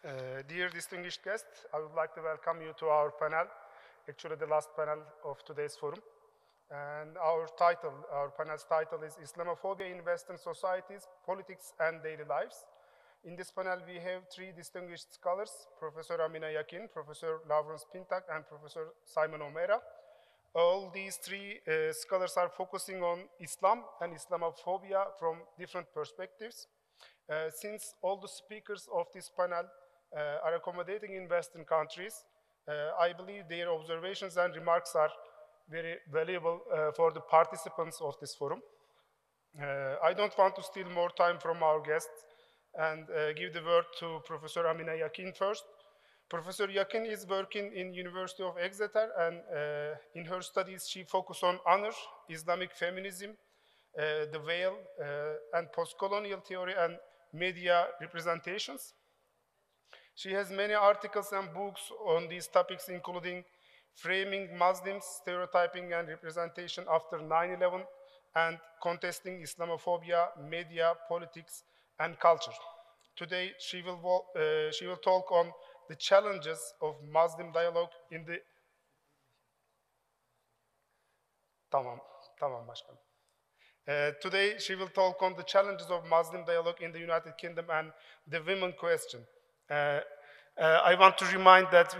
Dear distinguished guests, I would like to welcome you to our panel, actually the last panel of today's forum. And our panel's title is Islamophobia in Western Societies, Politics and Daily Lives. In this panel, we have three distinguished scholars, Professor Amina YAQIN, Professor Lawrence PINTAK, and Professor Simon O'Meara. All these three scholars are focusing on Islam and Islamophobia from different perspectives. Since all the speakers of this panel are accommodating in Western countries, I believe their observations and remarks are very valuable for the participants of this forum. I don't want to steal more time from our guests and give the word to Professor Amina YAQIN first. Professor YAQIN is working in University of Exeter, and in her studies she focuses on honor, Islamic feminism, the veil, and post-colonial theory and media representations. She has many articles and books on these topics, including Framing Muslims, Stereotyping and Representation After 9/11, and Contesting Islamophobia, Media, Politics, and Culture. Today, she will talk on the challenges of Muslim dialogue in the... Tamam başkanım. Today, she will talk on the challenges of Muslim dialogue in the United Kingdom and the women question. I want to remind that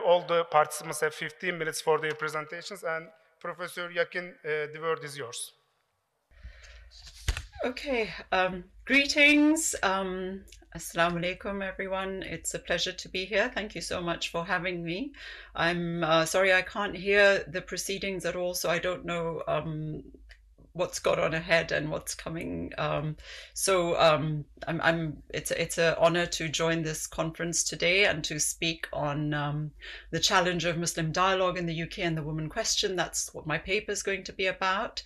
all the participants have 15 minutes for their presentations, and Professor YAQIN, the word is yours. Okay, greetings. Assalamu alaikum, everyone. It's a pleasure to be here. Thank you so much for having me. I'm sorry I can't hear the proceedings at all, so I don't know what's got on ahead and what's coming. It's an honor to join this conference today and to speak on the challenge of Muslim dialogue in the UK and the woman question. That's what my paper is going to be about.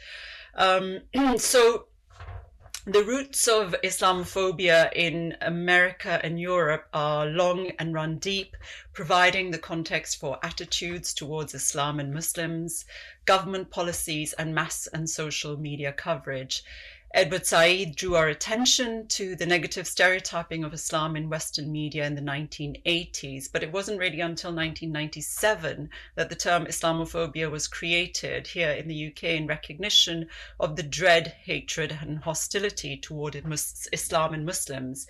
The roots of Islamophobia in America and Europe are long and run deep, providing the context for attitudes towards Islam and Muslims, government policies, and mass and social media coverage. Edward Said drew our attention to the negative stereotyping of Islam in Western media in the 1980s, but it wasn't really until 1997 that the term Islamophobia was created here in the UK in recognition of the dread, hatred, and hostility toward Islam and Muslims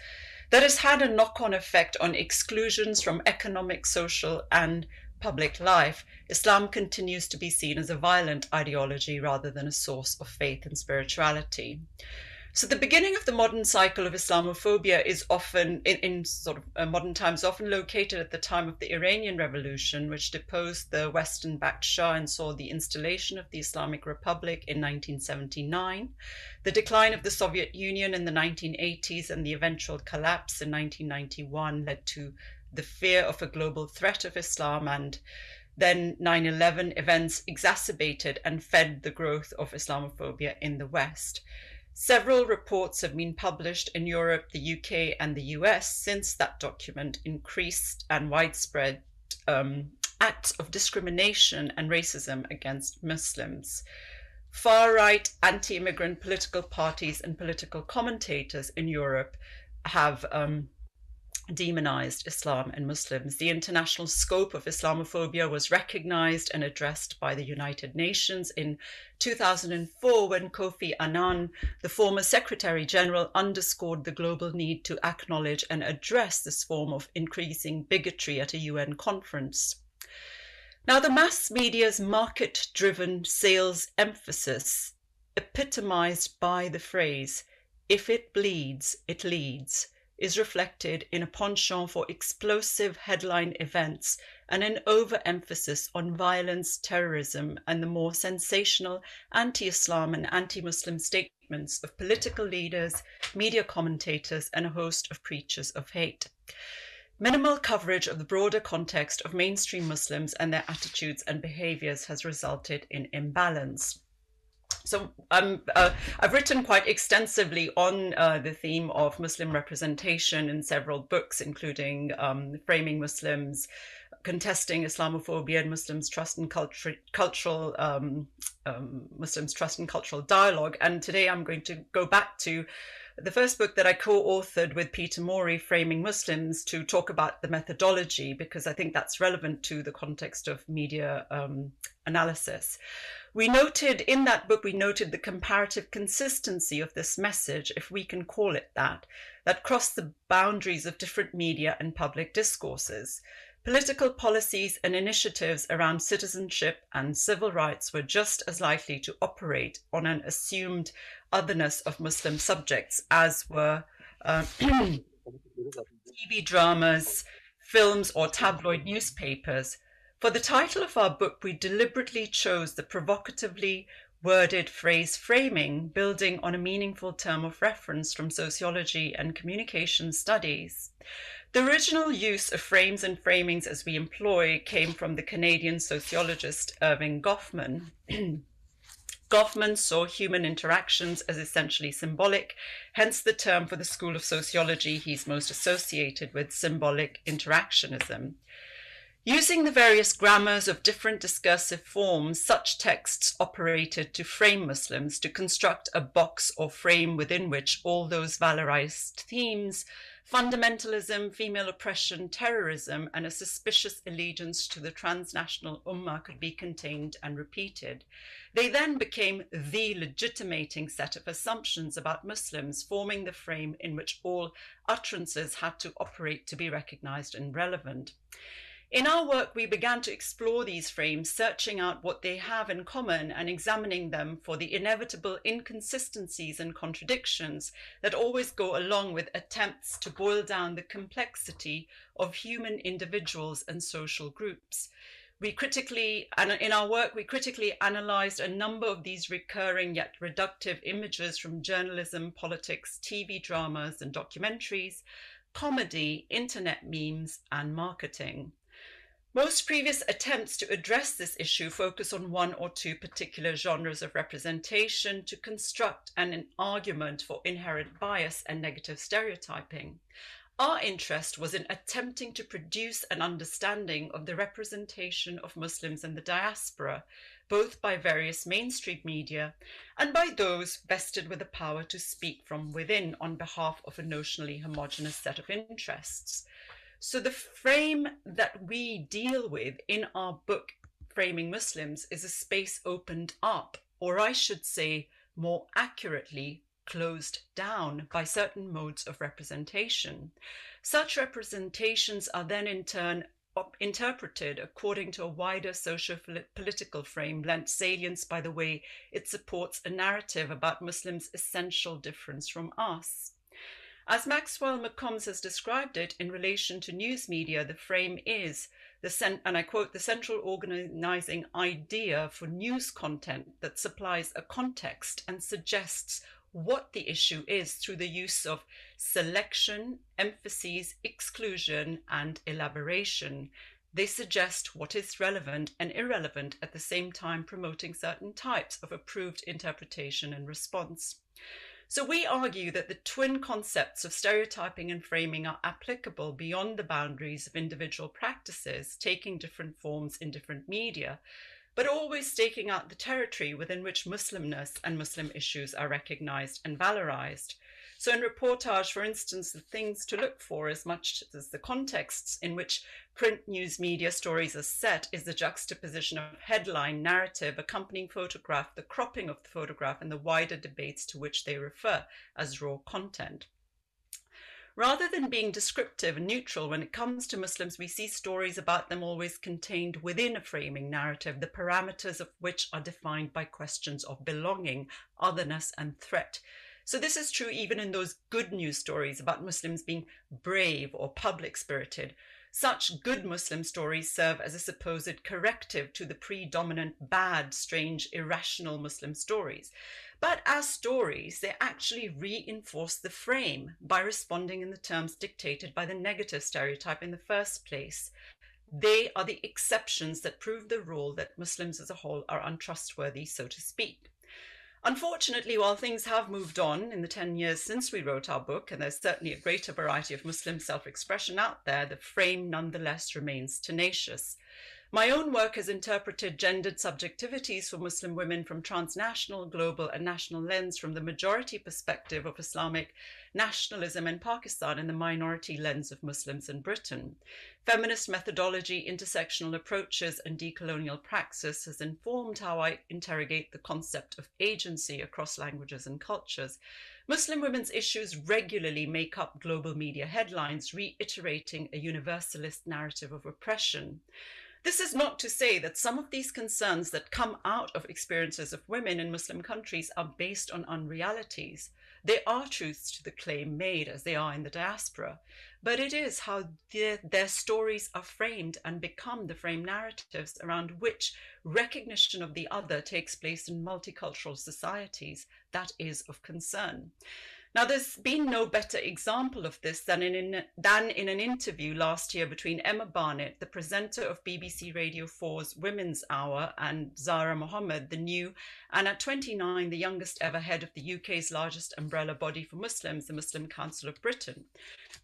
that has had a knock-on effect on exclusions from economic, social, and public life. Islam continues to be seen as a violent ideology rather than a source of faith and spirituality. So the beginning of the modern cycle of Islamophobia is often, in sort of modern times, often located at the time of the Iranian Revolution, which deposed the Western-backed Shah and saw the installation of the Islamic Republic in 1979, the decline of the Soviet Union in the 1980s, and the eventual collapse in 1991 led to the fear of a global threat of Islam, and then 9/11 events exacerbated and fed the growth of Islamophobia in the West. Several reports have been published in Europe, the UK, and the US since that document increased and widespread acts of discrimination and racism against Muslims. Far-right anti-immigrant political parties and political commentators in Europe have demonized Islam and Muslims. The international scope of Islamophobia was recognized and addressed by the United Nations in 2004 when Kofi Annan, the former Secretary General, underscored the global need to acknowledge and address this form of increasing bigotry at a UN conference. Now, the mass media's market-driven sales emphasis, epitomized by the phrase, "If it bleeds, it leads," is reflected in a penchant for explosive headline events and an overemphasis on violence, terrorism, and the more sensational anti-Islam and anti-Muslim statements of political leaders, media commentators, and a host of preachers of hate. Minimal coverage of the broader context of mainstream Muslims and their attitudes and behaviors has resulted in imbalance. So I've written quite extensively on the theme of Muslim representation in several books, including Framing Muslims, Contesting Islamophobia and Muslims' Trust in Cultural Dialogue. And today I'm going to go back to the first book that I co-authored with Peter Morey, Framing Muslims, to talk about the methodology, because I think that's relevant to the context of media analysis. In that book, we noted the comparative consistency of this message, if we can call it that crossed the boundaries of different media and public discourses. Political policies and initiatives around citizenship and civil rights were just as likely to operate on an assumed otherness of Muslim subjects as were TV dramas, films, or tabloid newspapers. For the title of our book, we deliberately chose the provocatively worded phrase framing, building on a meaningful term of reference from sociology and communication studies. The original use of frames and framings as we employ came from the Canadian sociologist Irving Goffman. Goffman saw human interactions as essentially symbolic, hence the term for the school of sociology he's most associated with, symbolic interactionism. Using the various grammars of different discursive forms, such texts operated to frame Muslims, to construct a box or frame within which all those valorized themes, fundamentalism, female oppression, terrorism, and a suspicious allegiance to the transnational ummah could be contained and repeated. They then became the legitimating set of assumptions about Muslims, forming the frame in which all utterances had to operate to be recognized and relevant. In our work, we began to explore these frames, searching out what they have in common and examining them for the inevitable inconsistencies and contradictions that always go along with attempts to boil down the complexity of human individuals and social groups. In our work, we critically analysed a number of these recurring yet reductive images from journalism, politics, TV dramas and documentaries, comedy, internet memes, and marketing. Most previous attempts to address this issue focus on one or two particular genres of representation to construct an argument for inherent bias and negative stereotyping. Our interest was in attempting to produce an understanding of the representation of Muslims in the diaspora, both by various mainstream media and by those vested with the power to speak from within on behalf of a notionally homogeneous set of interests. So the frame that we deal with in our book, Framing Muslims, is a space opened up, or I should say more accurately, closed down by certain modes of representation. Such representations are then in turn interpreted according to a wider socio-political frame, lent salience by the way it supports a narrative about Muslims' essential difference from us. As Maxwell McCombs has described it in relation to news media, the frame is, and I quote, the central organizing idea for news content that supplies a context and suggests what the issue is through the use of selection, emphases, exclusion, and elaboration. They suggest what is relevant and irrelevant at the same time promoting certain types of approved interpretation and response. So we argue that the twin concepts of stereotyping and framing are applicable beyond the boundaries of individual practices, taking different forms in different media, but always staking out the territory within which Muslimness and Muslim issues are recognized and valorized. So in reportage, for instance, the things to look for as much as the contexts in which print news media stories are set is the juxtaposition of headline, narrative, accompanying photograph, the cropping of the photograph, and the wider debates to which they refer as raw content. Rather than being descriptive and neutral when it comes to Muslims, we see stories about them always contained within a framing narrative, the parameters of which are defined by questions of belonging, otherness, and threat. So this is true even in those good news stories about Muslims being brave or public-spirited. Such good Muslim stories serve as a supposed corrective to the predominant bad, strange, irrational Muslim stories. But as stories, they actually reinforce the frame by responding in the terms dictated by the negative stereotype in the first place. They are the exceptions that prove the rule that Muslims as a whole are untrustworthy, so to speak. Unfortunately, while things have moved on in the 10 years since we wrote our book, and there's certainly a greater variety of Muslim self-expression out there, the frame nonetheless remains tenacious. My own work has interpreted gendered subjectivities for Muslim women from transnational, global, and national lens, from the majority perspective of Islamic nationalism in Pakistan and the minority lens of Muslims in Britain. Feminist methodology, intersectional approaches, and decolonial praxis has informed how I interrogate the concept of agency across languages and cultures. Muslim women's issues regularly make up global media headlines, reiterating a universalist narrative of oppression. This is not to say that some of these concerns that come out of experiences of women in Muslim countries are based on unrealities. They are truths to the claim made, as they are in the diaspora, but it is how their stories are framed and become the frame narratives around which recognition of the other takes place in multicultural societies that is of concern. Now, there's been no better example of this than in an interview last year between Emma Barnett, the presenter of BBC Radio 4's Women's Hour, and Zahra Mohammed, the new and at 29, the youngest ever head of the UK's largest umbrella body for Muslims, the Muslim Council of Britain.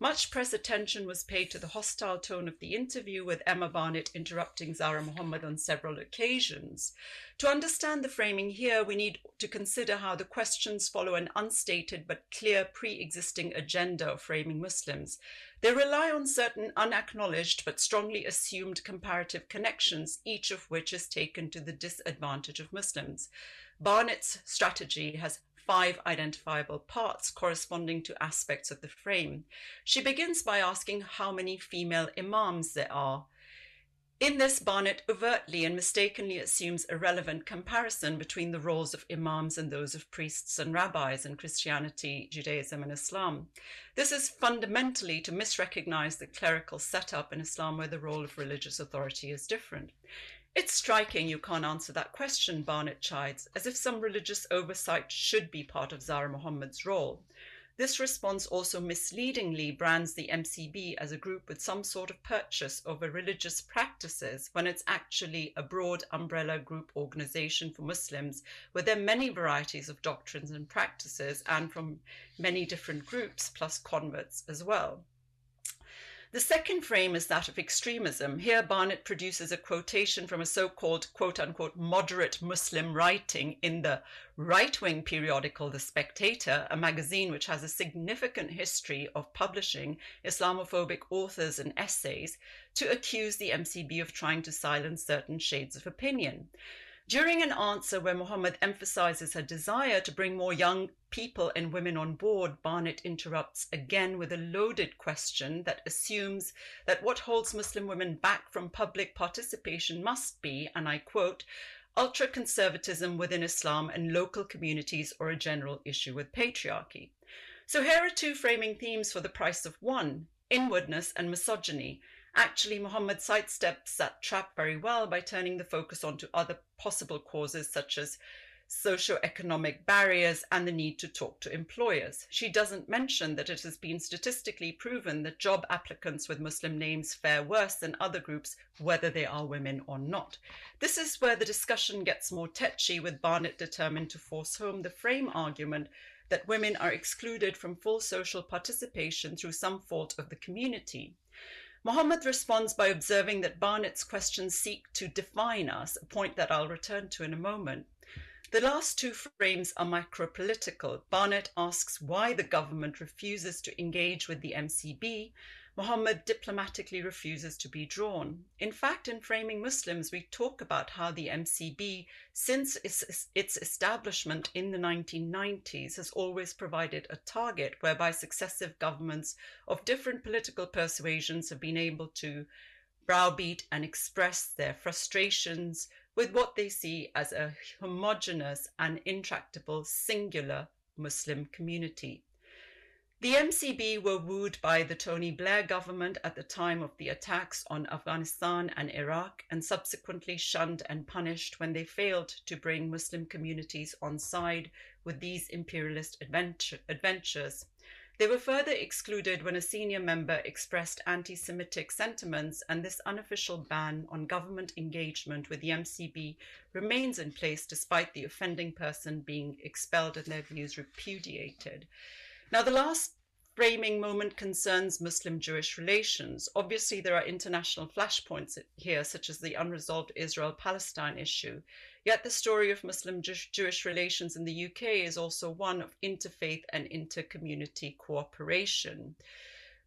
Much press attention was paid to the hostile tone of the interview, with Emma Barnett interrupting Zahra Mohammed on several occasions. To understand the framing here, we need to consider how the questions follow an unstated but clear pre-existing agenda of framing Muslims. They rely on certain unacknowledged but strongly assumed comparative connections, each of which is taken to the disadvantage of Muslims. Barnett's strategy has 5 identifiable parts corresponding to aspects of the frame. She begins by asking how many female imams there are. In this, Barnett overtly and mistakenly assumes a relevant comparison between the roles of imams and those of priests and rabbis in Christianity, Judaism, and Islam. This is fundamentally to misrecognize the clerical setup in Islam, where the role of religious authority is different. It's striking you can't answer that question, Barnett chides, as if some religious oversight should be part of Zahra Mohammed's role. This response also misleadingly brands the MCB as a group with some sort of purchase over religious practices, when it's actually a broad umbrella group organization for Muslims, with their many varieties of doctrines and practices, and from many different groups, plus converts as well. The second frame is that of extremism. Here, Barnett produces a quotation from a so-called, quote-unquote, moderate Muslim writing in the right-wing periodical The Spectator, a magazine which has a significant history of publishing Islamophobic authors and essays, to accuse the MCB of trying to silence certain shades of opinion. During an answer where Mohammed emphasizes her desire to bring more young people and women on board, Barnett interrupts again with a loaded question that assumes that what holds Muslim women back from public participation must be, and I quote, ultra-conservatism within Islam and local communities, or a general issue with patriarchy. So here are 2 framing themes for the price of 1, inwardness and misogyny. Actually, Mohammed sidesteps that trap very well by turning the focus onto other possible causes, such as socio-economic barriers and the need to talk to employers. She doesn't mention that it has been statistically proven that job applicants with Muslim names fare worse than other groups, whether they are women or not. This is where the discussion gets more tetchy, with Barnett determined to force home the frame argument that women are excluded from full social participation through some fault of the community. Mohammed responds by observing that Barnett's questions seek to define us, a point that I'll return to in a moment. The last 2 frames are macro-political. Barnett asks why the government refuses to engage with the MCB. Mohammed diplomatically refuses to be drawn. In fact, in Framing Muslims, we talk about how the MCB, since its establishment in the 1990s, has always provided a target whereby successive governments of different political persuasions have been able to browbeat and express their frustrations with what they see as a homogeneous and intractable singular Muslim community. The MCB were wooed by the Tony Blair government at the time of the attacks on Afghanistan and Iraq, and subsequently shunned and punished when they failed to bring Muslim communities on side with these imperialist adventures. They were further excluded when a senior member expressed anti-Semitic sentiments, and this unofficial ban on government engagement with the MCB remains in place despite the offending person being expelled and their views repudiated. Now, the last framing moment concerns Muslim-Jewish relations. Obviously, there are international flashpoints here, such as the unresolved Israel-Palestine issue. Yet the story of Muslim-Jewish relations in the UK is also one of interfaith and inter-community cooperation.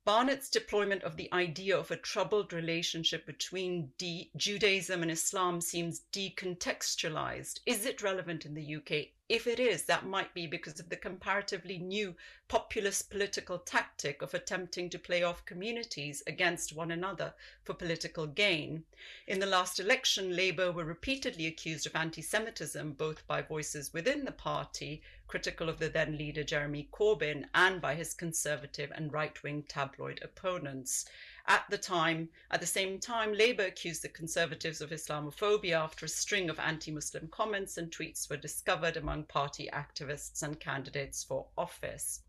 Barnett's deployment of the idea of a troubled relationship between Judaism and Islam seems decontextualized. Is it relevant in the UK? If it is, that might be because of the comparatively new populist political tactic of attempting to play off communities against one another for political gain. In the last election, Labour were repeatedly accused of anti-Semitism, both by voices within the party, critical of the then leader Jeremy Corbyn, and by his conservative and right-wing tabloid opponents. At the same time, Labour accused the Conservatives of Islamophobia after a string of anti-Muslim comments and tweets were discovered among party activists and candidates for office.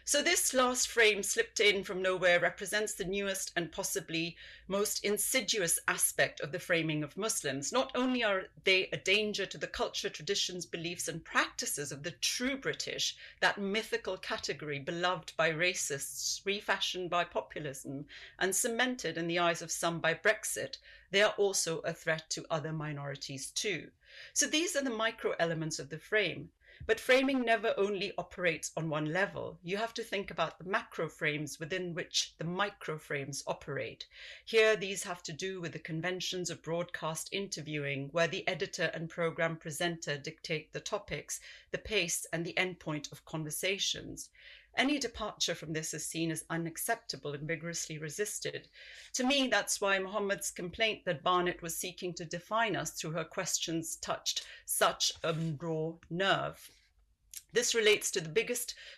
So this last frame, slipped in from nowhere, represents the newest and possibly most insidious aspect of the framing of Muslims. Not only are they a danger to the culture, traditions, beliefs and practices of the true British, that mythical category beloved by racists, refashioned by populism and cemented in the eyes of some by Brexit, they are also a threat to other minorities too. So these are the micro elements of the frame. But framing never only operates on one level. You have to think about the macro frames within which the micro frames operate. Here, these have to do with the conventions of broadcast interviewing, where the editor and program presenter dictate the topics, the pace, and the endpoint of conversations. Any departure from this is seen as unacceptable and vigorously resisted. To me, that's why Mohammed's complaint that Barnett was seeking to define us through her questions touched such a raw nerve. This relates to the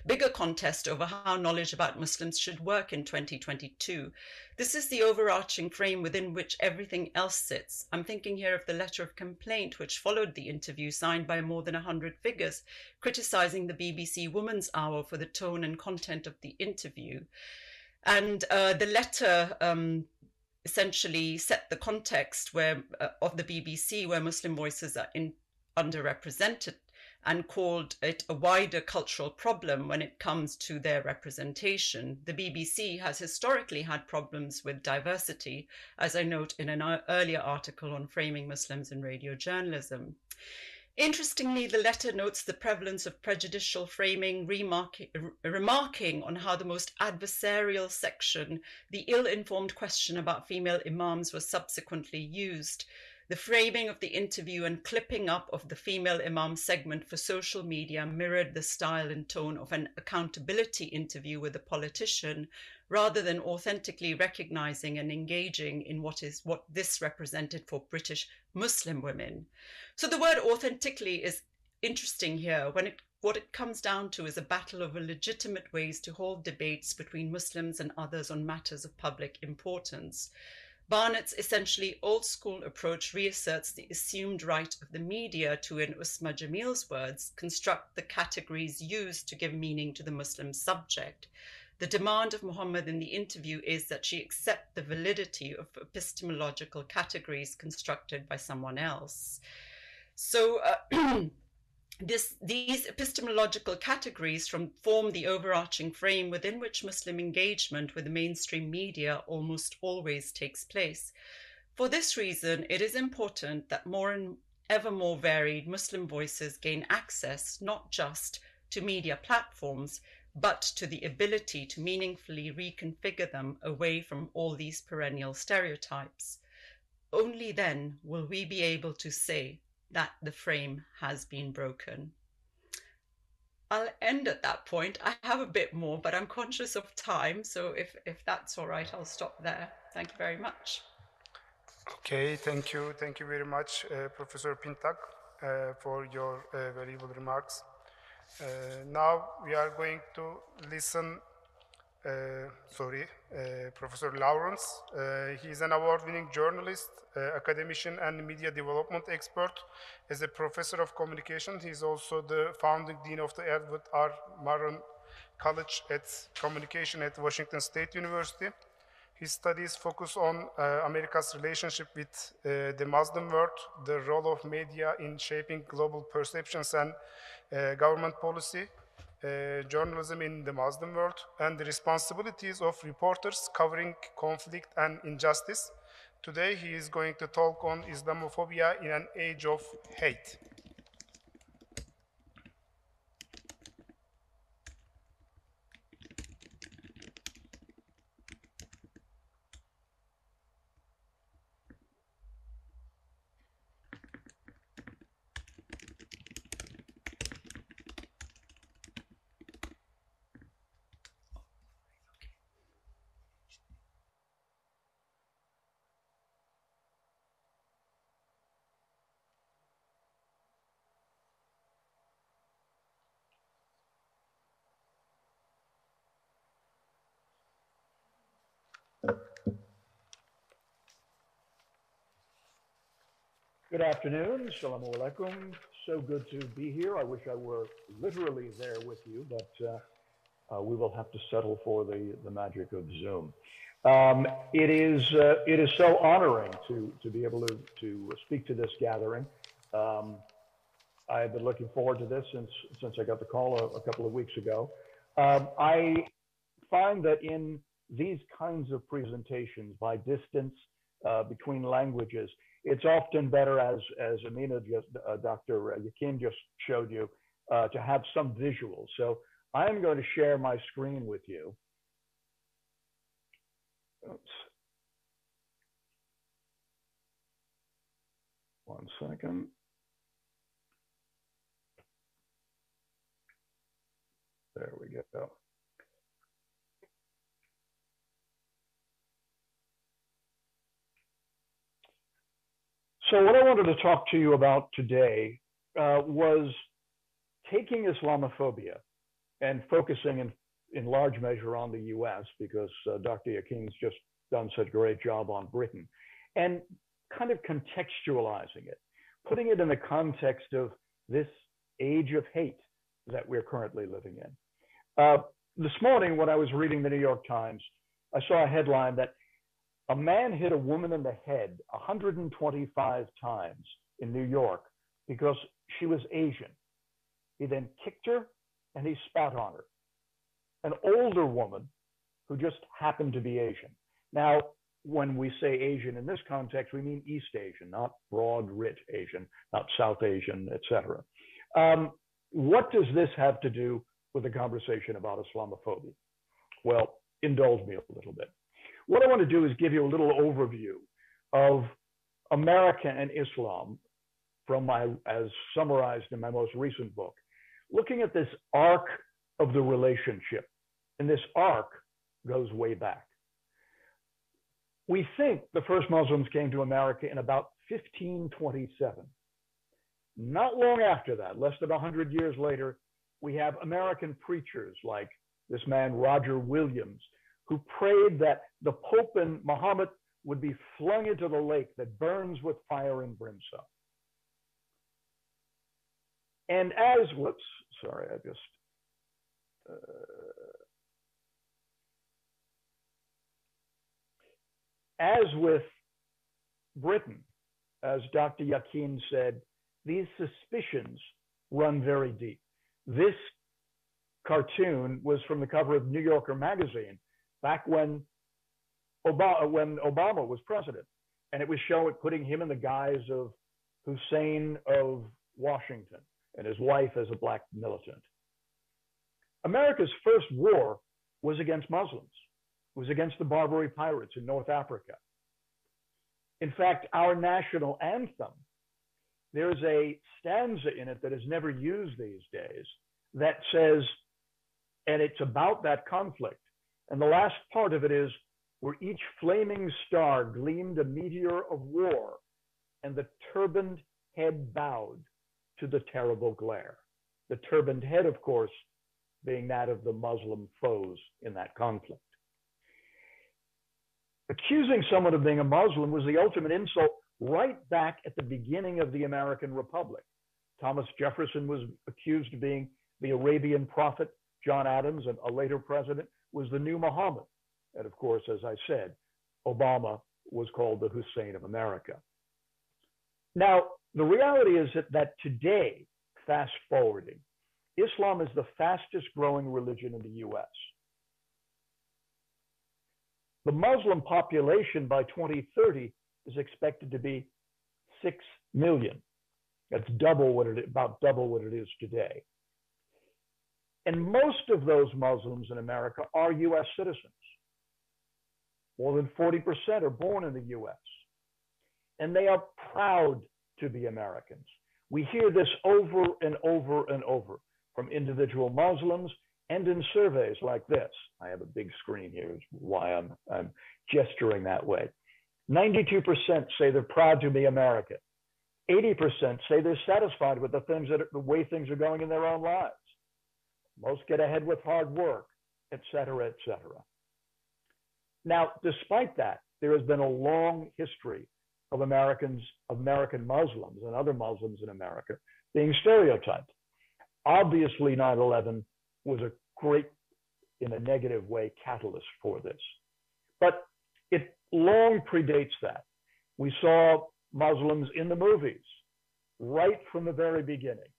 bigger contest over how knowledge about Muslims should work in 2022. This is the overarching frame within which everything else sits. I'm thinking here of the letter of complaint which followed the interview, signed by more than 100 figures, criticising the BBC Woman's Hour for the tone and content of the interview. And the letter essentially set the context of the BBC, where Muslim voices are underrepresented, and called it a wider cultural problem when it comes to their representation. The BBC has historically had problems with diversity, as I note in an earlier article on framing Muslims in radio journalism. Interestingly, the letter notes the prevalence of prejudicial framing, remarking on how the most adversarial section, the ill-informed question about female imams, was subsequently used. The framing of the interview and clipping up of the female imam segment for social media mirrored the style and tone of an accountability interview with a politician, rather than authentically recognizing and engaging in what this represented for British Muslim women. So the word authentically is interesting here. What it comes down to is a battle over legitimate ways to hold debates between Muslims and others on matters of public importance. Barnett's essentially old-school approach reasserts the assumed right of the media to, in Usma Jamil's words, construct the categories used to give meaning to the Muslim subject. The demand of Muhammad in the interview is that she accept the validity of epistemological categories constructed by someone else. So these epistemological categories form the overarching frame within which Muslim engagement with the mainstream media almost always takes place. For this reason, it is important that more and ever more varied Muslim voices gain access not just to media platforms, but to the ability to meaningfully reconfigure them away from all these perennial stereotypes. Only then will we be able to say that the frame has been broken. I'll end at that point. I have a bit more, but I'm conscious of time, so if that's all right, I'll stop there. Thank you very much. Okay, thank you very much, Professor PINTAK, for your valuable remarks. Now we are going to listen Professor Lawrence. He is an award-winning journalist, academician, and media development expert. As a professor of communication, he is also the founding dean of the Edward R. Murrow College at Communication at Washington State University. His studies focus on America's relationship with the Muslim world, the role of media in shaping global perceptions and government policy, journalism in the Muslim world, and the responsibilities of reporters covering conflict and injustice. Today, he is going to talk on Islamophobia in an age of hate. Good afternoon. Assalamu alaikum. So good to be here. I wish I were literally there with you, but we will have to settle for the magic of Zoom. It is so honoring to be able to speak to this gathering. I've been looking forward to this since I got the call a couple of weeks ago. I find that in these kinds of presentations by distance between languages, it's often better, as Amina Dr. YAQIN just showed you, to have some visuals. So I'm going to share my screen with you. Oops. One second. There we go. So what I wanted to talk to you about today was taking Islamophobia and focusing in large measure on the US, because Dr. YAQIN's just done such a great job on Britain, and kind of contextualizing it, putting it in the context of this age of hate that we're currently living in. This morning, when I was reading the New York Times, I saw a headline that a man hit a woman in the head 125 times in New York because she was Asian. He then kicked her and he spat on her. An older woman who just happened to be Asian. Now, when we say Asian in this context, we mean East Asian, not broad, rich Asian, not South Asian, etc. What does this have to do with the conversation about Islamophobia? Well, indulge me a little bit. What I want to do is give you a little overview of America and Islam from as summarized in my most recent book, looking at this arc of the relationship. And this arc goes way back. We think the first Muslims came to America in about 1527. Not long after that, less than 100 years later, we have American preachers like this man, Roger Williams, who prayed that the Pope and Muhammad would be flung into the lake that burns with fire and brimstone. And as, whoops, sorry, I just, as with Britain, as Dr. YAQIN said, these suspicions run very deep. This cartoon was from the cover of New Yorker magazine back when Obama was president, and it was putting him in the guise of Hussein of Washington and his wife as a black militant. America's first war was against Muslims. It was against the Barbary pirates in North Africa. In fact, our national anthem, there's a stanza in it that is never used these days that says, and it's about that conflict. And the last part of it is, where each flaming star gleamed a meteor of war, and the turbaned head bowed to the terrible glare. The turbaned head, of course, being that of the Muslim foes in that conflict. Accusing someone of being a Muslim was the ultimate insult right back at the beginning of the American Republic. Thomas Jefferson was accused of being the Arabian prophet. John Adams, and a later president, was the new Muhammad. And of course, as I said, Obama was called the Hussein of America. Now, the reality is that today, fast forwarding, Islam is the fastest growing religion in the US. The Muslim population by 2030 is expected to be 6 million. That's about double what it is today. And most of those Muslims in America are US citizens. More than 40% are born in the US. And they are proud to be Americans. We hear this over and over and over from individual Muslims and in surveys like this. I have a big screen here, is why I'm gesturing that way. 92% say they're proud to be American. 80% say they're satisfied with the way things are going in their own lives. Most get ahead with hard work, et cetera, et cetera. Now, despite that, there has been a long history of American Muslims and other Muslims in America being stereotyped. Obviously, 9/11 was a great, in a negative way, catalyst for this. But it long predates that. We saw Muslims in the movies right from the very beginning.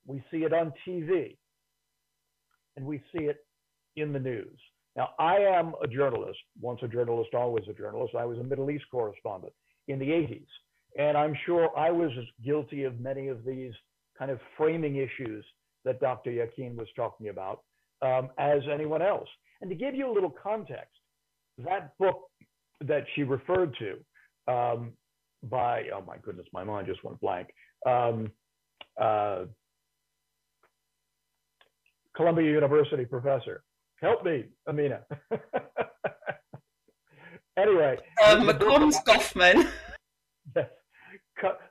We see it on TV, and we see it in the news. Now, I am a journalist, once a journalist, always a journalist. I was a Middle East correspondent in the 80s, and I'm sure I was as guilty of many of these kind of framing issues that Dr. YAQIN was talking about as anyone else. And to give you a little context, that book that she referred to by, oh my goodness, my mind just went blank, Columbia University professor. Help me, Amina. Anyway. McCombs Goffman. Yes.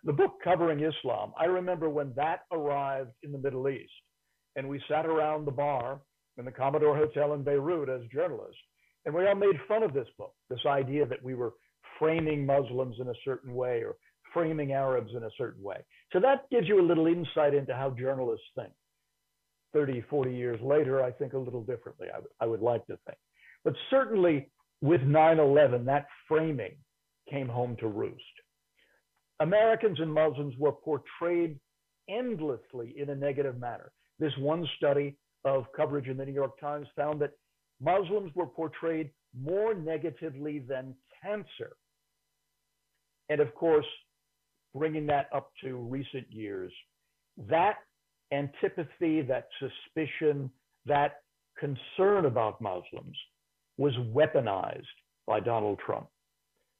The book covering Islam. I remember when that arrived in the Middle East, and we sat around the bar in the Commodore Hotel in Beirut as journalists, and we all made fun of this book, this idea that we were framing Muslims in a certain way or framing Arabs in a certain way. So that gives you a little insight into how journalists think. 30, 40 years later, I think a little differently, I would like to think. But certainly with 9/11, that framing came home to roost. Americans and Muslims were portrayed endlessly in a negative manner. This one study of coverage in the New York Times found that Muslims were portrayed more negatively than cancer. And of course, bringing that up to recent years, that antipathy, that suspicion, that concern about Muslims was weaponized by Donald Trump.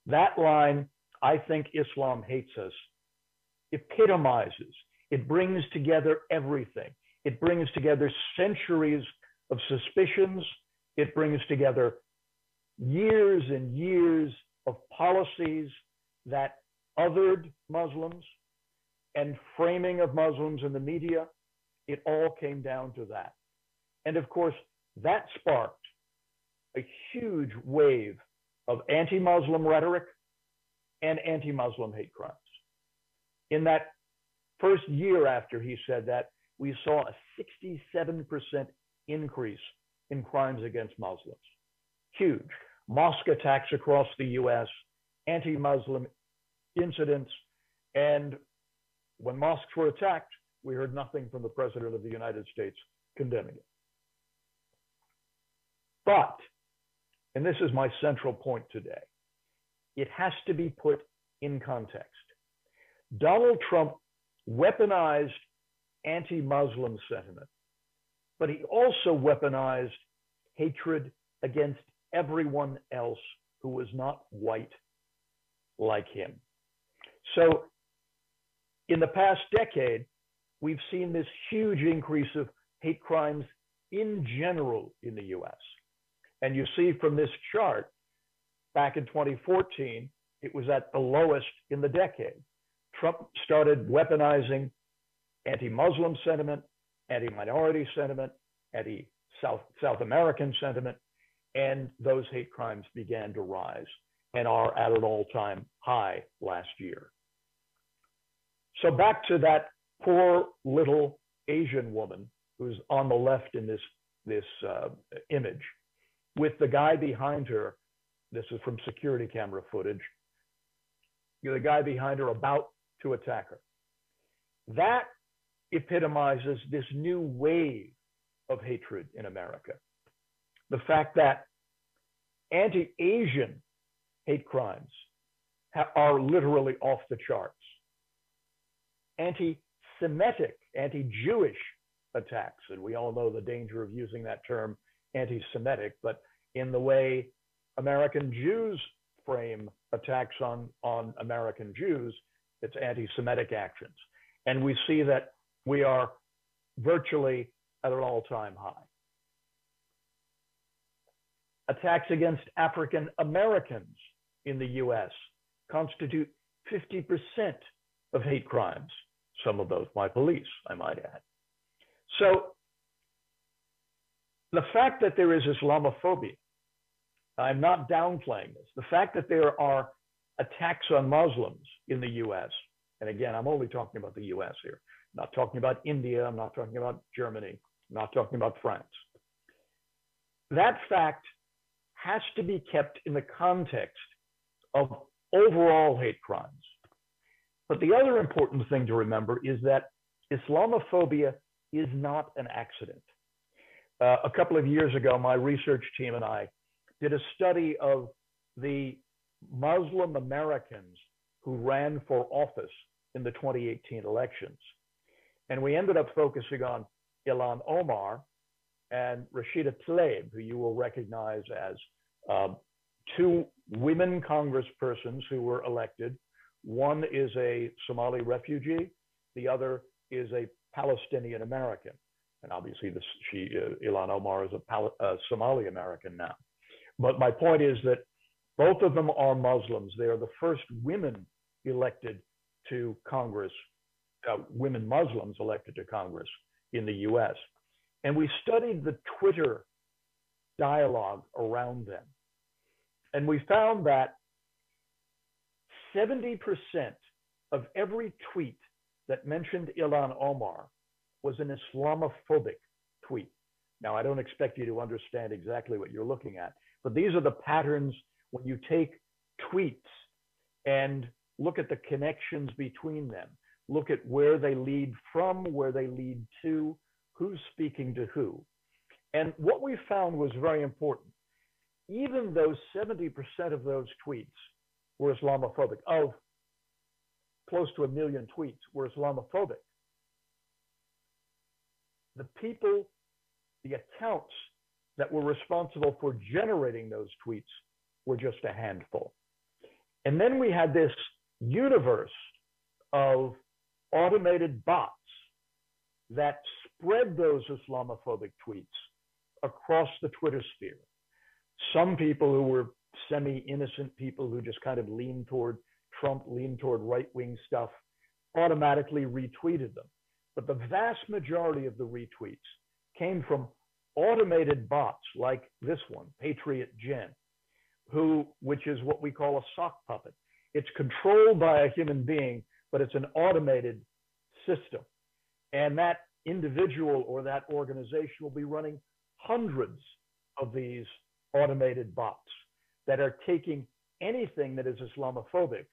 That line, I think Islam hates us, epitomizes, it brings together everything. It brings together centuries of suspicions. It brings together years and years of policies that othered Muslims and framing of Muslims in the media. It all came down to that. And of course, that sparked a huge wave of anti-Muslim rhetoric and anti-Muslim hate crimes. In that first year after he said that, we saw a 67% increase in crimes against Muslims. Huge. Mosque attacks across the US, anti-Muslim incidents, and when mosques were attacked, we heard nothing from the President of the United States condemning it. But, and this is my central point today, it has to be put in context. Donald Trump weaponized anti-Muslim sentiment, but he also weaponized hatred against everyone else who was not white like him. So in the past decade, we've seen this huge increase of hate crimes in general in the US. And you see from this chart, back in 2014, it was at the lowest in the decade. Trump started weaponizing anti-Muslim sentiment, anti-minority sentiment, anti-South American sentiment, and those hate crimes began to rise and are at an all-time high last year. So back to that poor little Asian woman who's on the left in this image, with the guy behind her. This is from security camera footage. The guy behind her about to attack her. That epitomizes this new wave of hatred in America. The fact that anti-Asian hate crimes are literally off the charts. Anti-Semitic, anti-Jewish attacks, and we all know the danger of using that term anti-Semitic, but in the way American Jews frame attacks on American Jews, it's anti-Semitic actions. And we see that we are virtually at an all-time high. Attacks against African Americans in the US constitute 50% of hate crimes, some of those by police, I might add. So the fact that there is Islamophobia, I'm not downplaying this, the fact that there are attacks on Muslims in the US, and again, I'm only talking about the US here, I'm not talking about India, I'm not talking about Germany, I'm not talking about France. That fact has to be kept in the context of overall hate crimes. But the other important thing to remember is that Islamophobia is not an accident. A couple of years ago, my research team and I did a study of the Muslim Americans who ran for office in the 2018 elections. And we ended up focusing on Ilhan Omar and Rashida Tlaib, who you will recognize as two women congresspersons who were elected. One is a Somali refugee, the other is a Palestinian American. And obviously Ilhan Omar is a Somali American now. But my point is that both of them are Muslims. They are the first women elected to Congress, women Muslims elected to Congress in the US. And we studied the Twitter dialogue around them. And we found that 70% of every tweet that mentioned Ilhan Omar was an Islamophobic tweet. Now, I don't expect you to understand exactly what you're looking at, but these are the patterns when you take tweets and look at the connections between them, look at where they lead from, where they lead to, who's speaking to who. And what we found was very important. Even though 70% of those tweets were Islamophobic, of close to 1 million tweets were Islamophobic, the people, the accounts that were responsible for generating those tweets were just a handful. And then we had this universe of automated bots that spread those Islamophobic tweets across the Twitter sphere. Some people who were semi-innocent people who just kind of leaned toward Trump, leaned toward right-wing stuff, automatically retweeted them. But the vast majority of the retweets came from automated bots like this one, Patriot Jen, which is what we call a sock puppet. It's controlled by a human being, but it's an automated system. And that individual or that organization will be running hundreds of these automated bots that are taking anything that is Islamophobic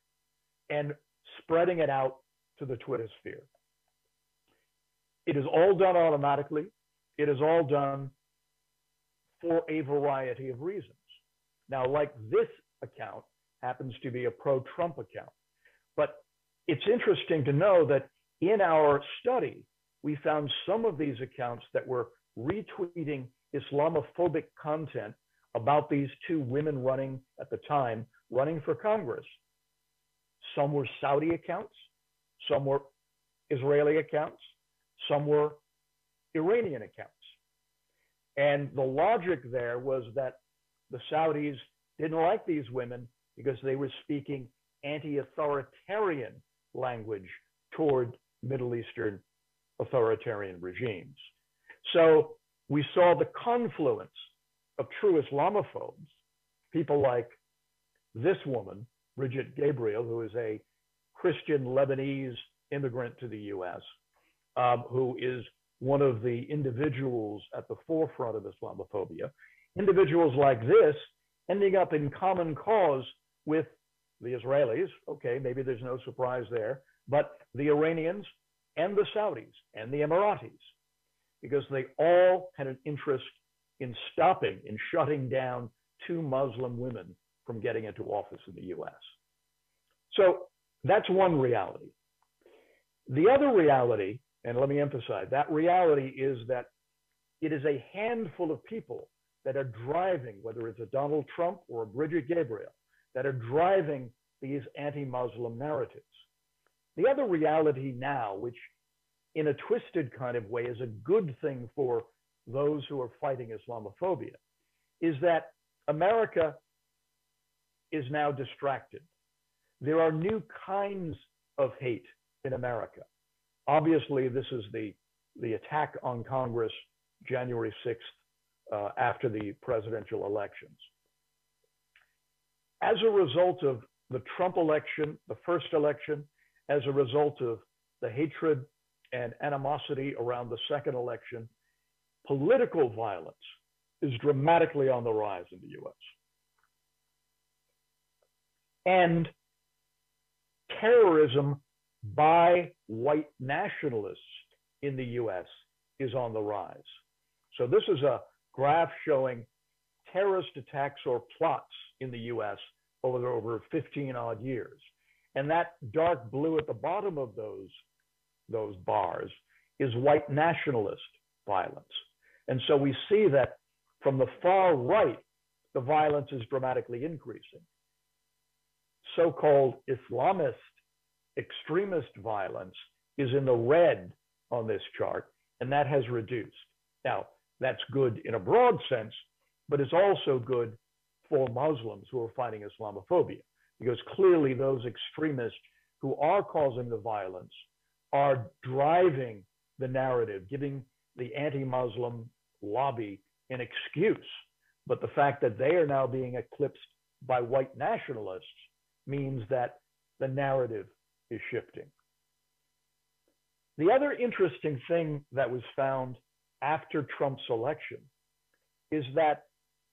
and spreading it out to the Twitter sphere. It is all done automatically. It is all done for a variety of reasons. Now, like this account happens to be a pro-Trump account, but it's interesting to know that in our study, we found some of these accounts that were retweeting Islamophobic content about these two women running at the time, running for Congress. Some were Saudi accounts, some were Israeli accounts, some were Iranian accounts. And the logic there was that the Saudis didn't like these women because they were speaking anti-authoritarian language toward Middle Eastern authoritarian regimes. So we saw the confluence of true Islamophobes, people like this woman, Bridget Gabriel, who is a Christian Lebanese immigrant to the US, who is one of the individuals at the forefront of Islamophobia. Individuals like this ending up in common cause with the Israelis. Okay, maybe there's no surprise there, but the Iranians and the Saudis and the Emiratis, because they all had an interest in stopping, in shutting down two Muslim women from getting into office in the US. So that's one reality. The other reality, and let me emphasize, that reality is that it is a handful of people that are driving, whether it's a Donald Trump or a Bridget Gabriel, that are driving these anti-Muslim narratives. The other reality now, which in a twisted kind of way is a good thing for those who are fighting Islamophobia, is that America is now distracted. There are new kinds of hate in America. Obviously, this is the attack on Congress January 6th after the presidential elections. As a result of the Trump election, the first election, as a result of the hatred and animosity around the second election, political violence is dramatically on the rise in the US. And terrorism by white nationalists in the US is on the rise. So this is a graph showing terrorist attacks or plots in the US over 15 odd years. And that dark blue at the bottom of those bars is white nationalist violence. And so we see that from the far right, the violence is dramatically increasing. So-called Islamist extremist violence is in the red on this chart, and that has reduced. Now, that's good in a broad sense, but it's also good for Muslims who are fighting Islamophobia, because clearly those extremists who are causing the violence are driving the narrative, giving the anti-Muslim lobby an excuse. But the fact that they are now being eclipsed by white nationalists means that the narrative is shifting. The other interesting thing that was found after Trump's election is that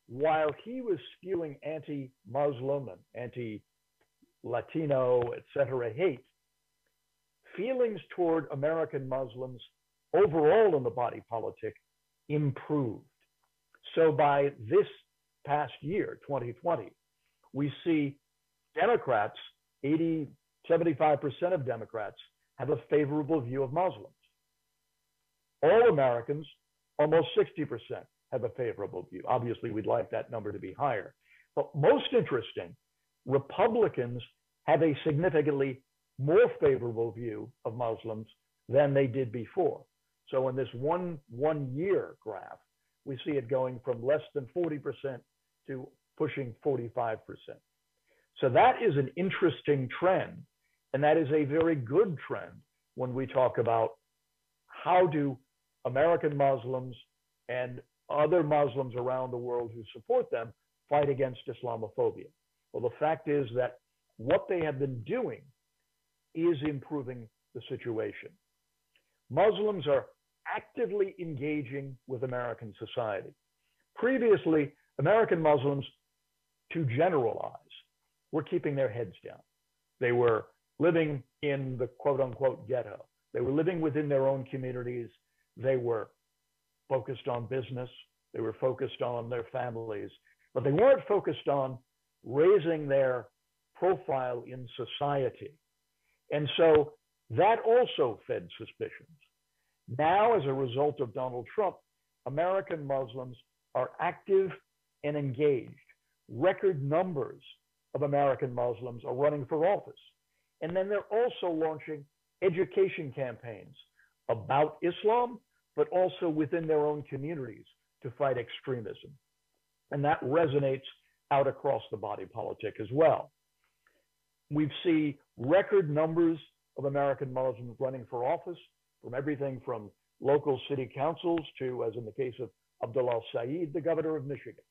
while he was spewing anti-Muslim and anti-Latino, etc. hate, feelings toward American Muslims overall in the body politic improved. So by this past year, 2020, we see Democrats, 75% of Democrats have a favorable view of Muslims. All Americans, almost 60%, have a favorable view. Obviously, we'd like that number to be higher. But most interesting, Republicans have a significantly more favorable view of Muslims than they did before. So in this one-year graph, we see it going from less than 40% to pushing 45%. So that is an interesting trend, and that is a very good trend when we talk about how do American Muslims and other Muslims around the world who support them fight against Islamophobia. Well, the fact is that what they have been doing is improving the situation. Muslims are actively engaging with American society. Previously, American Muslims, to generalize, were keeping their heads down. They were living in the quote-unquote ghetto. They were living within their own communities. They were focused on business. They were focused on their families, but they weren't focused on raising their profile in society. And so that also fed suspicions. Now, as a result of Donald Trump, American Muslims are active and engaged. Record numbers of American Muslims are running for office. And then they're also launching education campaigns about Islam, but also within their own communities to fight extremism. And that resonates out across the body politic as well. We see record numbers of American Muslims running for office, from everything from local city councils to, as in the case of Abdullah Saeed, the governor of Michigan,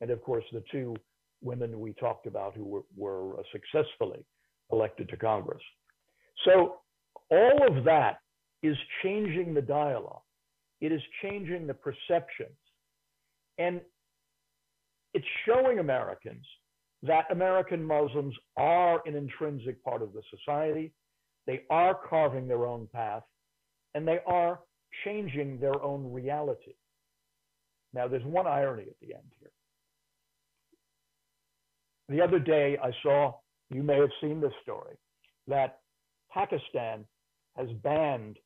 and of course the two women we talked about who were successfully elected to Congress. So all of that is changing the dialogue. It is changing the perceptions. And it's showing Americans that American Muslims are an intrinsic part of the society. They are carving their own path. and they are changing their own reality. Now, there's one irony at the end here. The other day, I saw, you may have seen this story, that Pakistan has banned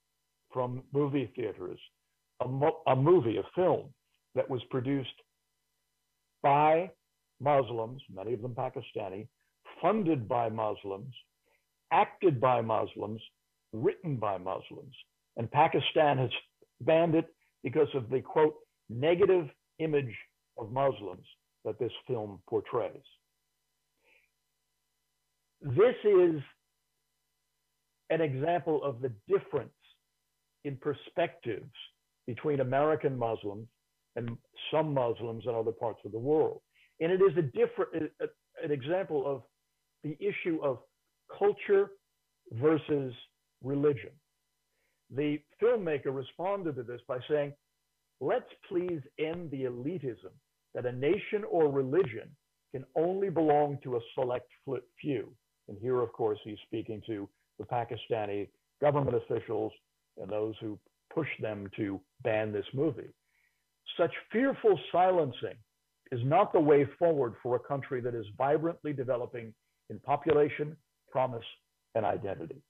from movie theaters a film that was produced by Muslims, many of them Pakistani, funded by Muslims, acted by Muslims, written by Muslims. And Pakistan has banned it because of the, quote, negative image of Muslims that this film portrays. This is an example of the difference in perspectives between American Muslims and some Muslims in other parts of the world. And it is an example of the issue of culture versus religion. The filmmaker responded to this by saying, let's please end the elitism that a nation or religion can only belong to a select few. And here, of course, he's speaking to the Pakistani government officials and those who pushed them to ban this movie. Such fearful silencing is not the way forward for a country that is vibrantly developing in population, promise, and identity.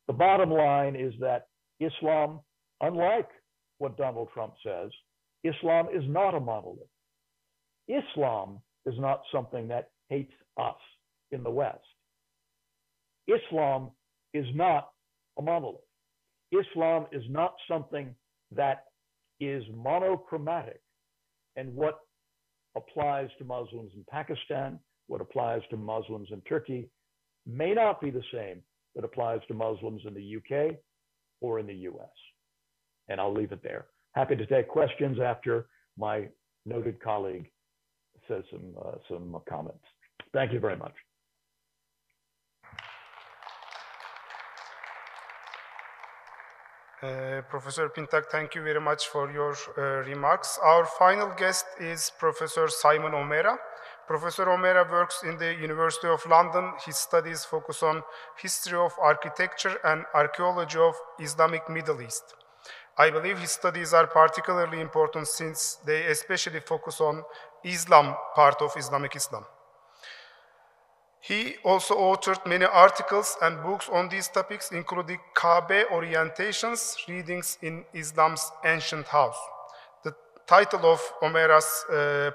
The bottom line is that Islam, unlike what Donald Trump says, Islam is not a monolith. Islam is not something that hates us in the West. Islam is not a monolith. Islam is not something that is monochromatic. And what applies to Muslims in Pakistan, what applies to Muslims in Turkey, may not be the same that applies to Muslims in the UK or in the US. And I'll leave it there. Happy to take questions after my noted colleague says some comments. Thank you very much. Professor PINTAK, thank you very much for your remarks. Our final guest is Professor Simon O'Meara. Professor O'Meara works in the University of London. His studies focus on history of architecture and archaeology of Islamic Middle East. I believe his studies are particularly important since they especially focus on Islam part of Islamic Islam. He also authored many articles and books on these topics, including Kabe Orientations, Readings in Islam's Ancient House. The title of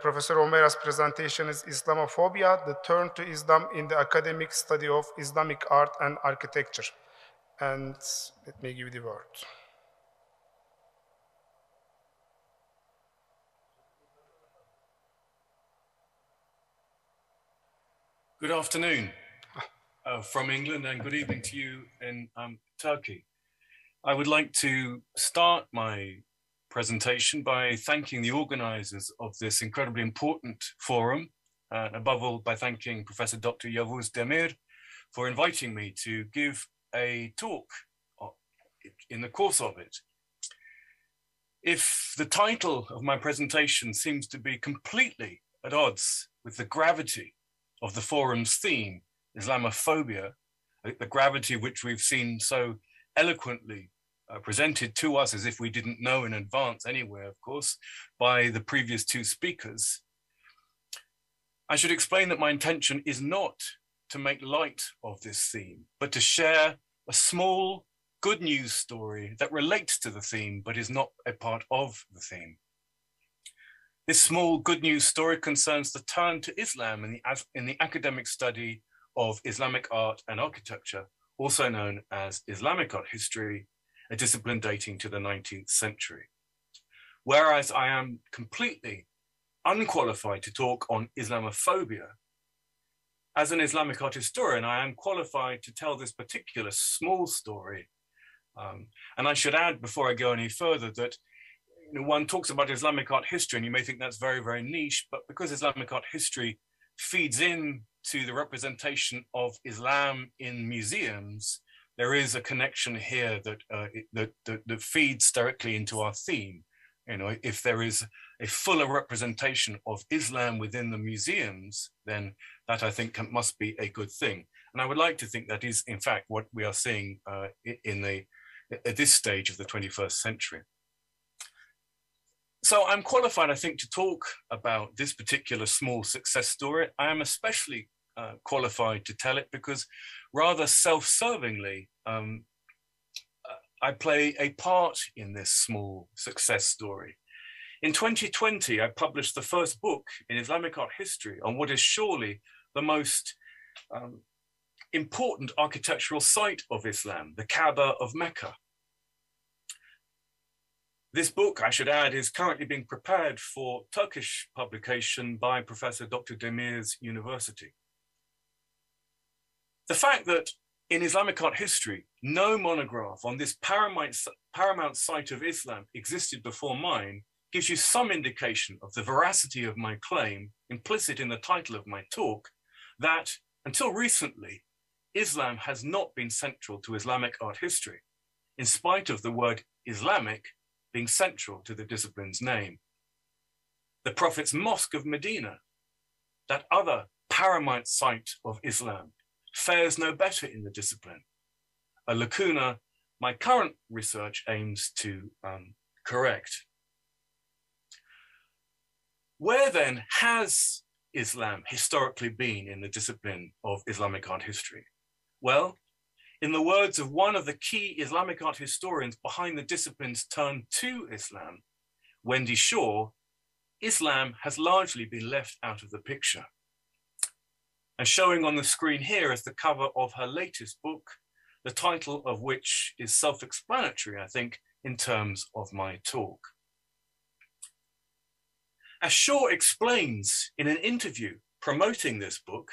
Professor O'Meara's presentation is Islamophobia, the Turn to Islam in the Academic Study of Islamic Art and Architecture. And let me give you the word. Good afternoon from England and good evening to you in Turkey. I would like to start my presentation by thanking the organizers of this incredibly important forum, and above all by thanking Professor Dr. Yavuz Demir for inviting me to give a talk in the course of it. If the title of my presentation seems to be completely at odds with the gravity of the forum's theme, Islamophobia, the gravity which we've seen so eloquently presented to us as if we didn't know in advance anyway, of course, by the previous two speakers, I should explain that my intention is not to make light of this theme, but to share a small good news story that relates to the theme, but is not a part of the theme. This small good news story concerns the turn to Islam in the academic study of Islamic art and architecture, also known as Islamic art history, a discipline dating to the 19th century. Whereas I am completely unqualified to talk on Islamophobia, as an Islamic art historian, I am qualified to tell this particular small story. And I should add, before I go any further, that one talks about Islamic art history and you may think that's very, very niche, but because Islamic art history feeds in to the representation of Islam in museums, there is a connection here that feeds directly into our theme. If there is a fuller representation of Islam within the museums, then that I think must be a good thing. And I would like to think that is in fact what we are seeing in at this stage of the 21st century. So I'm qualified, I think, to talk about this particular small success story. I am especially qualified to tell it because rather self-servingly, I play a part in this small success story. In 2020, I published the first book in Islamic art history on what is surely the most important architectural site of Islam, the Kaaba of Mecca. This book, I should add, is currently being prepared for Turkish publication by Professor Dr. Demir's University. The fact that in Islamic art history, no monograph on this paramount site of Islam existed before mine gives you some indication of the veracity of my claim, implicit in the title of my talk, that until recently, Islam has not been central to Islamic art history, in spite of the word Islamic being central to the discipline's name. The Prophet's Mosque of Medina, that other paramount site of Islam, fares no better in the discipline, a lacuna my current research aims to correct. Where then has Islam historically been in the discipline of Islamic art history? Well, in the words of one of the key Islamic art historians behind the discipline's turn to Islam, Wendy Shaw, Islam has largely been left out of the picture. And showing on the screen here is the cover of her latest book, the title of which is self-explanatory, I think, in terms of my talk. As Shaw explains in an interview promoting this book,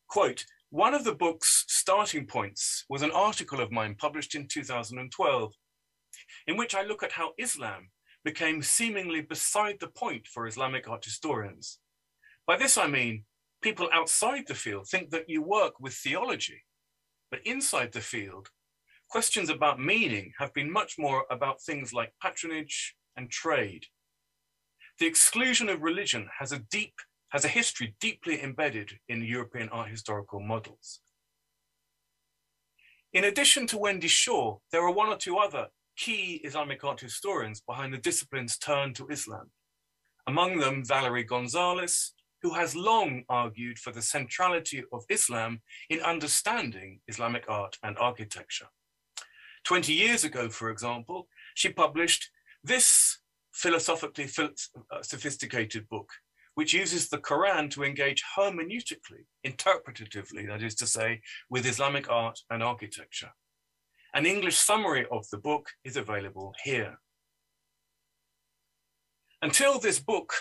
quote, one of the book's starting points was an article of mine published in 2012, in which I look at how Islam became seemingly beside the point for Islamic art historians. By this I mean, people outside the field think that you work with theology, but inside the field, questions about meaning have been much more about things like patronage and trade. The exclusion of religion has a history deeply embedded in European art historical models. In addition to Wendy Shaw, there are one or two other key Islamic art historians behind the discipline's turn to Islam. Among them, Valerie Gonzalez, who has long argued for the centrality of Islam in understanding Islamic art and architecture. 20 years ago, for example, she published this philosophically sophisticated book, which uses the Quran to engage hermeneutically, interpretatively, that is to say, with Islamic art and architecture. An English summary of the book is available here. Until this book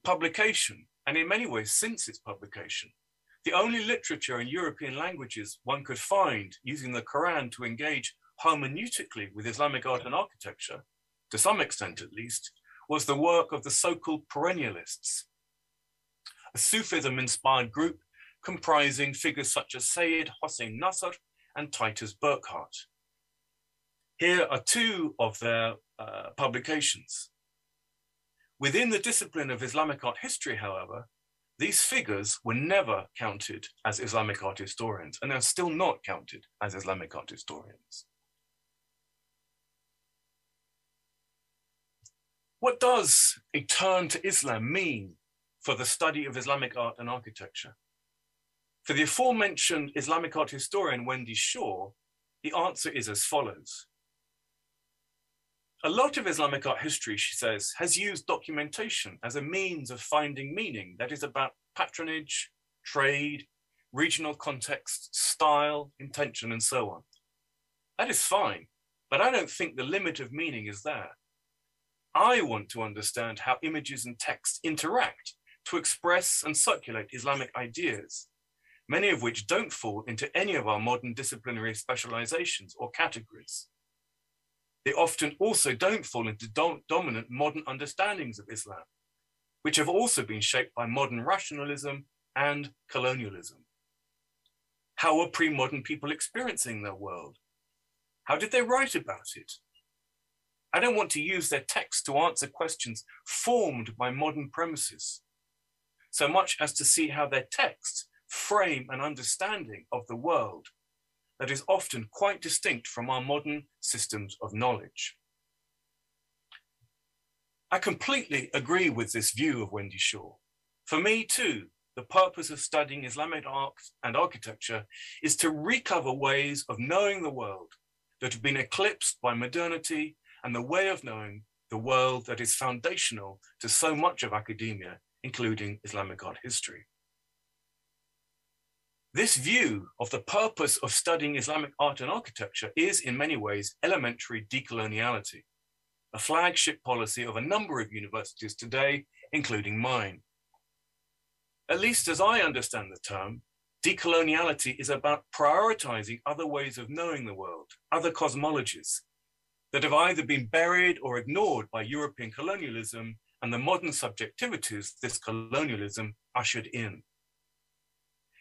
publication, and in many ways since its publication, the only literature in European languages one could find using the Quran to engage hermeneutically with Islamic art and architecture, to some extent at least, was the work of the so-called perennialists, a Sufism-inspired group comprising figures such as Sayyid Hossein Nasr and Titus Burckhardt. Here are two of their publications. Within the discipline of Islamic art history, however, these figures were never counted as Islamic art historians, and are still not counted as Islamic art historians. What does a turn to Islam mean for the study of Islamic art and architecture? For the aforementioned Islamic art historian Wendy Shaw, the answer is as follows. A lot of Islamic art history, she says, has used documentation as a means of finding meaning that is about patronage, trade, regional context, style, intention, and so on. That is fine, but I don't think the limit of meaning is there. I want to understand how images and text interact to express and circulate Islamic ideas, many of which don't fall into any of our modern disciplinary specializations or categories. They often also don't fall into dominant modern understandings of Islam, which have also been shaped by modern rationalism and colonialism. How were pre-modern people experiencing their world? How did they write about it? I don't want to use their text to answer questions formed by modern premises, so much as to see how their texts frame an understanding of the world that is often quite distinct from our modern systems of knowledge. I completely agree with this view of Wendy Shaw. For me too, the purpose of studying Islamic art and architecture is to recover ways of knowing the world that have been eclipsed by modernity and the way of knowing the world that is foundational to so much of academia, including Islamic art history. This view of the purpose of studying Islamic art and architecture is in many ways elementary decoloniality, a flagship policy of a number of universities today, including mine. At least as I understand the term, decoloniality is about prioritizing other ways of knowing the world, other cosmologies that have either been buried or ignored by European colonialism and the modern subjectivities this colonialism ushered in.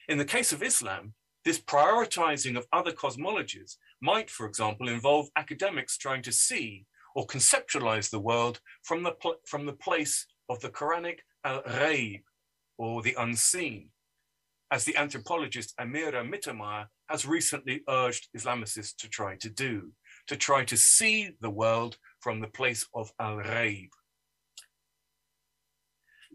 In the case of Islam, this prioritizing of other cosmologies might, for example, involve academics trying to see or conceptualize the world from the place of the Quranic al-Ghaib, or the unseen, as the anthropologist Amina YAQIN has recently urged Islamicists to try to do, to try to see the world from the place of al-Ghaib.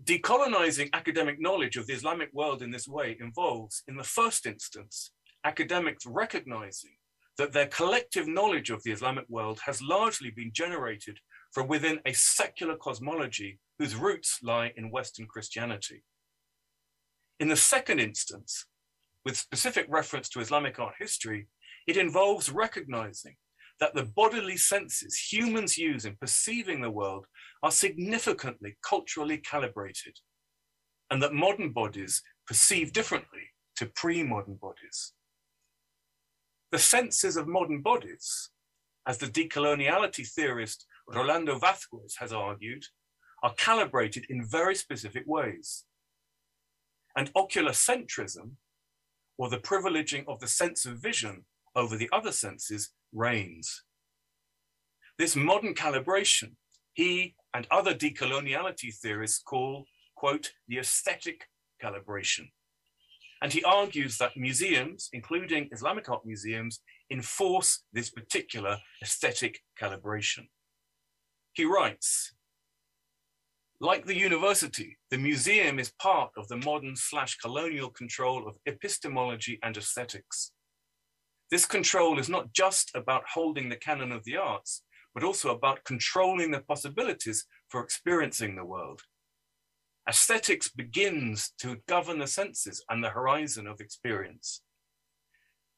Decolonizing academic knowledge of the Islamic world in this way involves, in the first instance, academics recognizing that their collective knowledge of the Islamic world has largely been generated from within a secular cosmology whose roots lie in Western Christianity. In the second instance, with specific reference to Islamic art history, it involves recognizing that the bodily senses humans use in perceiving the world are significantly culturally calibrated, and that modern bodies perceive differently to pre-modern bodies. The senses of modern bodies, as the decoloniality theorist Rolando Vázquez has argued, are calibrated in very specific ways. And oculocentrism, or the privileging of the sense of vision over the other senses, reigns. This modern calibration, he and other decoloniality theorists call, quote, the aesthetic calibration. And he argues that museums, including Islamic art museums, enforce this particular aesthetic calibration. He writes, like the university, the museum is part of the modern/colonial control of epistemology and aesthetics. This control is not just about holding the canon of the arts, but also about controlling the possibilities for experiencing the world. Aesthetics begins to govern the senses and the horizon of experience.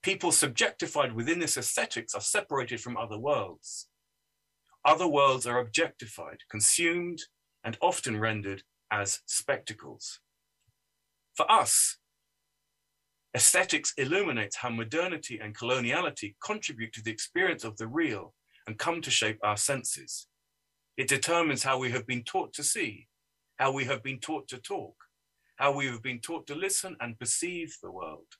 People subjectified within this aesthetics are separated from other worlds. Other worlds are objectified, consumed, and often rendered as spectacles. For us, aesthetics illuminates how modernity and coloniality contribute to the experience of the real and come to shape our senses. It determines how we have been taught to see, how we have been taught to talk, how we have been taught to listen and perceive the world.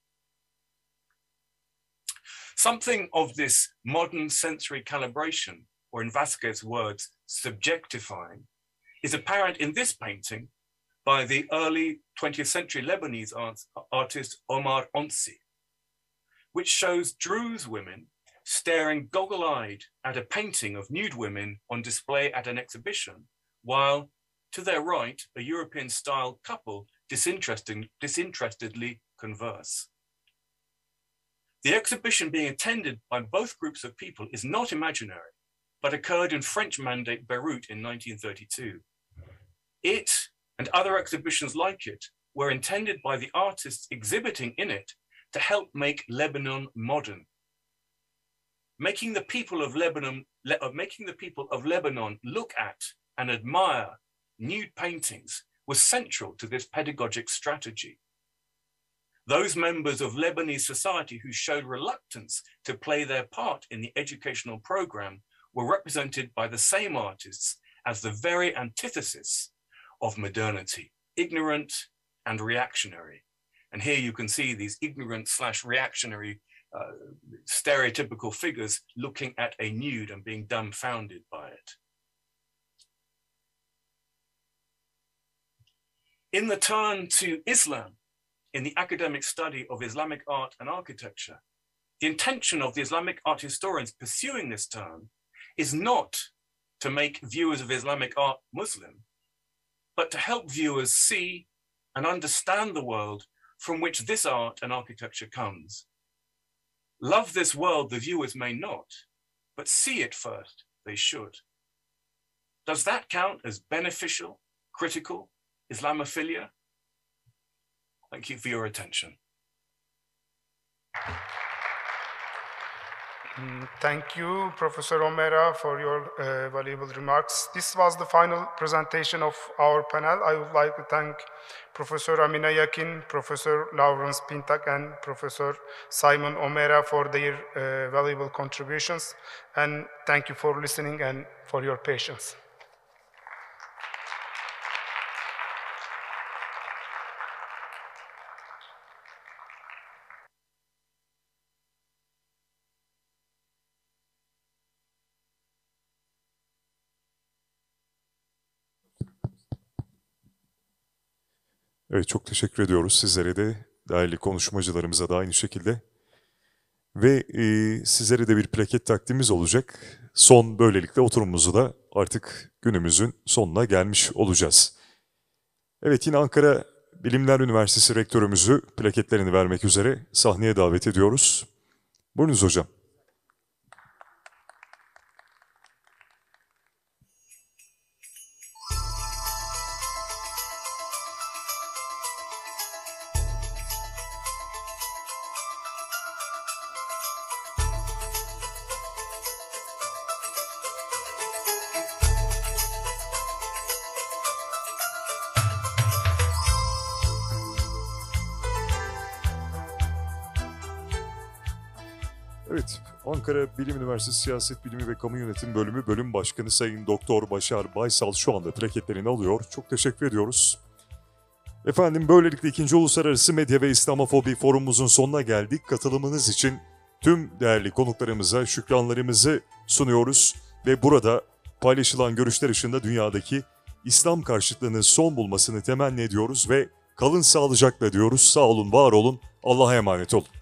Something of this modern sensory calibration, or in Vázquez's words, subjectifying, is apparent in this painting by the early 20th century Lebanese artist Omar Onsi, which shows Druze women staring goggle-eyed at a painting of nude women on display at an exhibition, while to their right, a European-style couple disinterestedly converse. The exhibition being attended by both groups of people is not imaginary, but occurred in French Mandate Beirut in 1932. It, and other exhibitions like it, were intended by the artists exhibiting in it to help make Lebanon modern. Making the people of Lebanon look at and admire nude paintings was central to this pedagogic strategy. Those members of Lebanese society who showed reluctance to play their part in the educational program were represented by the same artists as the very antithesis of modernity, ignorant and reactionary. And here you can see these ignorant/reactionary stereotypical figures looking at a nude and being dumbfounded by it. In the turn to Islam, in the academic study of Islamic art and architecture, the intention of the Islamic art historians pursuing this term is not to make viewers of Islamic art Muslim, but to help viewers see and understand the world from which this art and architecture comes. Love this world the viewers may not, but see it first they should. Does that count as beneficial, critical Islamophilia? Thank you for your attention. Thank you, Professor O'Meara, for your valuable remarks. This was the final presentation of our panel. I would like to thank Professor Amina YAQIN, Professor Lawrence PINTAK, and Professor Simon O'Meara for their valuable contributions. And thank you for listening and for your patience. Evet, çok teşekkür ediyoruz sizlere de, değerli konuşmacılarımıza da aynı şekilde. Ve sizlere de bir plaket takdimimiz olacak. Böylelikle oturumumuzu da artık günümüzün sonuna gelmiş olacağız. Evet, yine Ankara Bilimler Üniversitesi Rektörümüzü plaketlerini vermek üzere sahneye davet ediyoruz. Buyurunuz hocam. Evet, Ankara Bilim Üniversitesi Siyaset Bilimi ve Kamu Yönetimi Bölümü Bölüm Başkanı Sayın Doktor Başar BAYSAL şu anda plaketlerini alıyor. Çok teşekkür ediyoruz. Efendim, böylelikle 2. Uluslararası Medya ve İslamofobi Forumumuzun sonuna geldik. Katılımınız için tüm değerli konuklarımıza şükranlarımızı sunuyoruz ve burada paylaşılan görüşler ışığında dünyadaki İslam karşıtlığının son bulmasını temenni ediyoruz ve kalın sağlıcakla diyoruz. Sağ olun, var olun, Allah'a emanet olun.